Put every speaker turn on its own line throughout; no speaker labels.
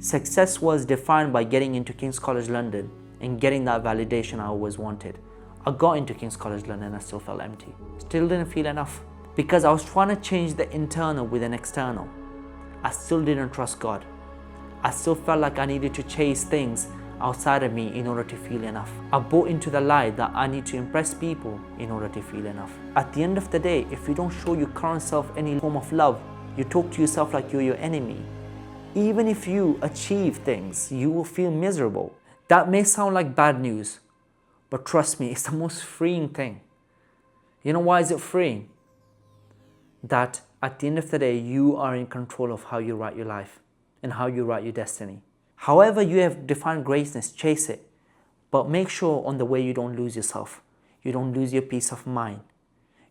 Success was defined by getting into King's College London and getting that validation I always wanted. I got into King's College London and I still felt empty. Still didn't feel enough. Because I was trying to change the internal with an external. I still didn't trust God. I still felt like I needed to chase things outside of me in order to feel enough. I bought into the lie that I need to impress people in order to feel enough. At the end of the day, if you don't show your current self any form of love, you talk to yourself like you're your enemy. Even if you achieve things, you will feel miserable. That may sound like bad news, but trust me, it's the most freeing thing. You know why is it freeing? That at the end of the day, you are in control of how you write your life and how you write your destiny. However you have defined greatness, chase it. But make sure on the way you don't lose yourself. You don't lose your peace of mind.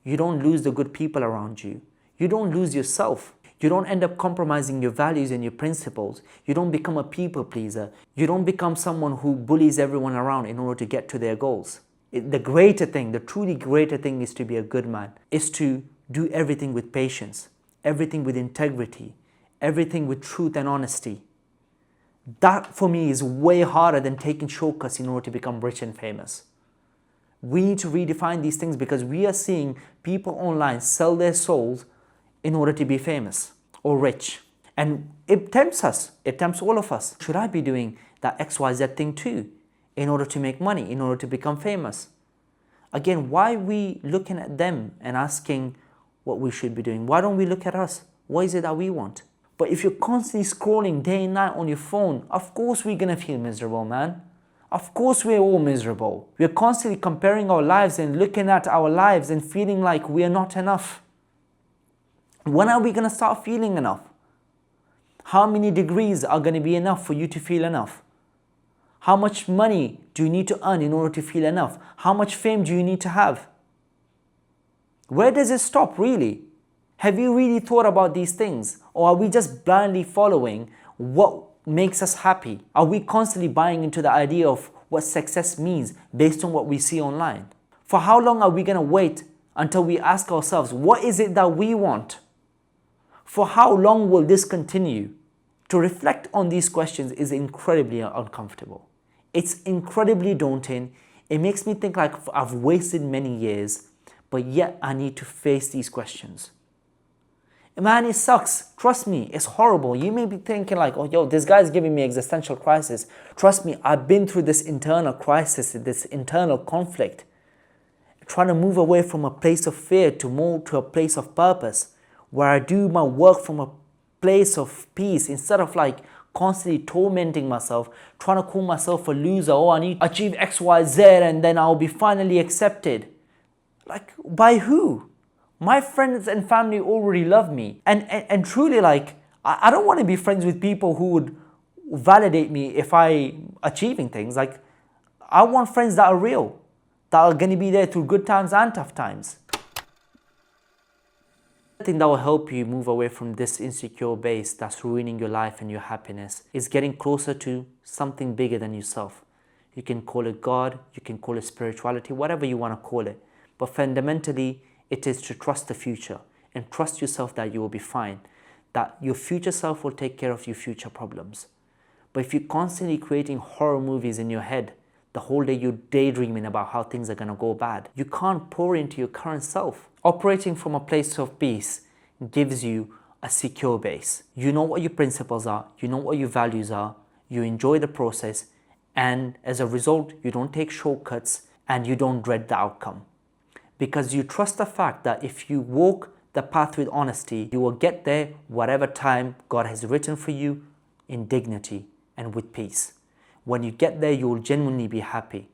You don't lose the good people around you. You don't lose yourself. You don't end up compromising your values and your principles. You don't become a people pleaser. You don't become someone who bullies everyone around in order to get to their goals. The greater thing, the truly greater thing is to be a good man, is to do everything with patience, everything with integrity, everything with truth and honesty. That for me is way harder than taking shortcuts in order to become rich and famous. We need to redefine these things because we are seeing people online sell their souls in order to be famous or rich. And it tempts us, it tempts all of us. Should I be doing that XYZ thing too in order to make money, in order to become famous? Again, why are we looking at them and asking what we should be doing? Why don't we look at us? What is it that we want? But if you're constantly scrolling day and night on your phone, of course we're gonna feel miserable, man. Of course we're all miserable. We're constantly comparing our lives and looking at our lives and feeling like we're not enough. When are we gonna start feeling enough? How many degrees are gonna be enough for you to feel enough? How much money do you need to earn in order to feel enough? How much fame do you need to have? Where does it stop, really? Have you really thought about these things? Or are we just blindly following what makes us happy? Are we constantly buying into the idea of what success means based on what we see online? For how long are we going to wait until we ask ourselves, what is it that we want? For how long will this continue? To reflect on these questions is incredibly uncomfortable. It's incredibly daunting. It makes me think like I've wasted many years, but yet I need to face these questions. Man, it sucks. Trust me, it's horrible. You may be thinking like, oh, yo, this guy's giving me existential crisis. Trust me, I've been through this internal crisis, this internal conflict. Trying to move away from a place of fear to move to a place of purpose, where I do my work from a place of peace instead of like constantly tormenting myself, trying to call myself a loser. Oh, I need to achieve X, Y, Z and then I'll be finally accepted. Like, by who? My friends and family already love me. And truly, like, I don't want to be friends with people who would validate me if I'm achieving things. Like, I want friends that are real, that are going to be there through good times and tough times. The thing that will help you move away from this insecure base that's ruining your life and your happiness is getting closer to something bigger than yourself. You can call it God, you can call it spirituality, whatever you want to call it. But fundamentally, it is to trust the future and trust yourself that you will be fine, that your future self will take care of your future problems. But if you're constantly creating horror movies in your head, the whole day you're daydreaming about how things are going to go bad, you can't pour into your current self. Operating from a place of peace gives you a secure base. You know what your principles are, you know what your values are, you enjoy the process, and as a result, you don't take shortcuts and you don't dread the outcome. Because you trust the fact that if you walk the path with honesty, you will get there whatever time God has written for you in dignity and with peace. When you get there, you will genuinely be happy.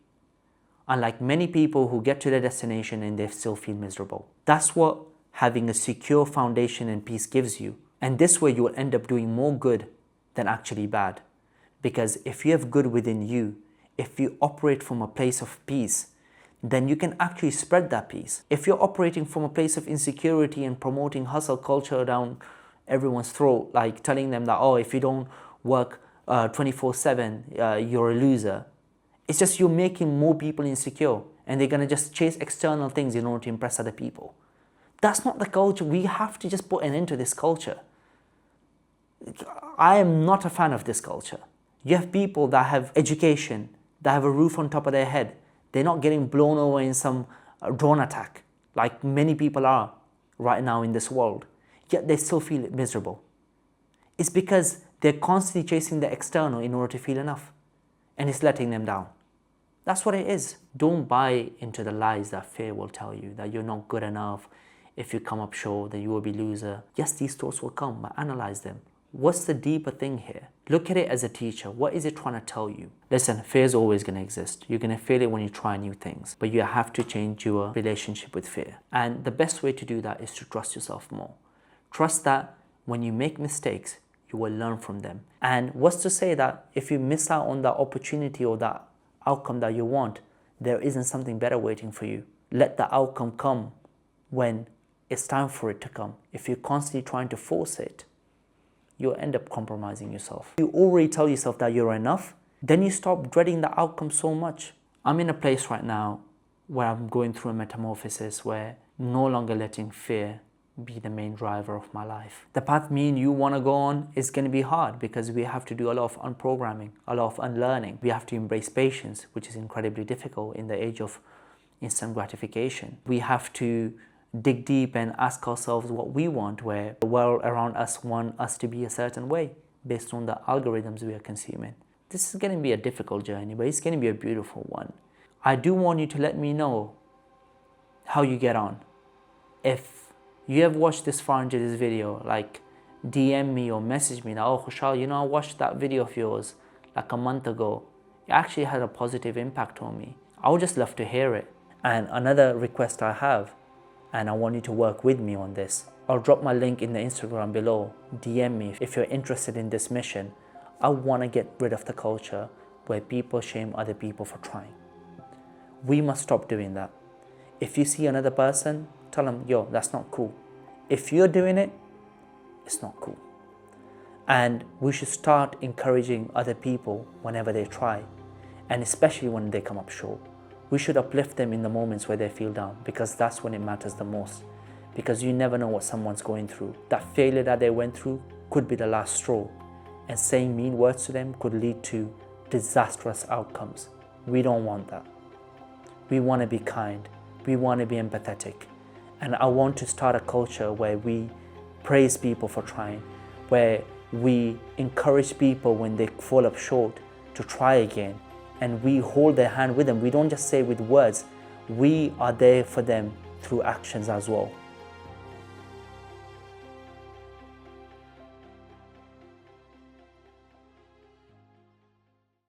Unlike many people who get to their destination and they still feel miserable. That's what having a secure foundation and peace gives you. And this way you will end up doing more good than actually bad. Because if you have good within you, if you operate from a place of peace, then you can actually spread that peace. If you're operating from a place of insecurity and promoting hustle culture down everyone's throat, like telling them that, oh, if you don't work 24/7, you're a loser. It's just you're making more people insecure and they're going to just chase external things in order to impress other people. That's not the culture. We have to just put an end to this culture. I am not a fan of this culture. You have people that have education, that have a roof on top of their head. They're not getting blown away in some drone attack like many people are right now in this world, yet they still feel miserable. It's because they're constantly chasing the external in order to feel enough, and it's letting them down. That's what it is. Don't buy into the lies that fear will tell you, that you're not good enough. If you come up short, then you will be loser. Yes, these thoughts will come, but analyze them. What's the deeper thing here? Look at it as a teacher. What is it trying to tell you? Listen, fear is always going to exist. You're going to feel it when you try new things, but you have to change your relationship with fear. And the best way to do that is to trust yourself more. Trust that when you make mistakes, you will learn from them. And what's to say that if you miss out on that opportunity or that outcome that you want, there isn't something better waiting for you? Let the outcome come when it's time for it to come. If you're constantly trying to force it, you'll end up compromising yourself. You already tell yourself that you're enough, then you stop dreading the outcome so much. I'm in a place right now where I'm going through a metamorphosis where I'm no longer letting fear be the main driver of my life. The path me and you want to go on is going to be hard because we have to do a lot of unprogramming, a lot of unlearning. We have to embrace patience, which is incredibly difficult in the age of instant gratification. We have to dig deep and ask ourselves what we want, where the world around us want us to be a certain way based on the algorithms we are consuming. This is going to be a difficult journey, but it's going to be a beautiful one. I do want you to let me know how you get on. If you have watched this far into this video, like DM me or message me that, oh Khushal, I watched that video of yours like a month ago. It actually had a positive impact on me. I would just love to hear it. And another request I have, and I want you to work with me on this. I'll drop my link in the Instagram below. DM me if you're interested in this mission. I want to get rid of the culture where people shame other people for trying. We must stop doing that. If you see another person, tell them, yo, that's not cool. If you're doing it, it's not cool. And we should start encouraging other people whenever they try, and especially when they come up short. We should uplift them in the moments where they feel down, because that's when it matters the most. Because you never know what someone's going through. That failure that they went through could be the last straw, and saying mean words to them could lead to disastrous outcomes. We don't want that. We want to be kind. We want to be empathetic. And I want to start a culture where we praise people for trying, where we encourage people when they fall up short to try again, and we hold their hand with them. We don't just say with words, we are there for them through actions as well.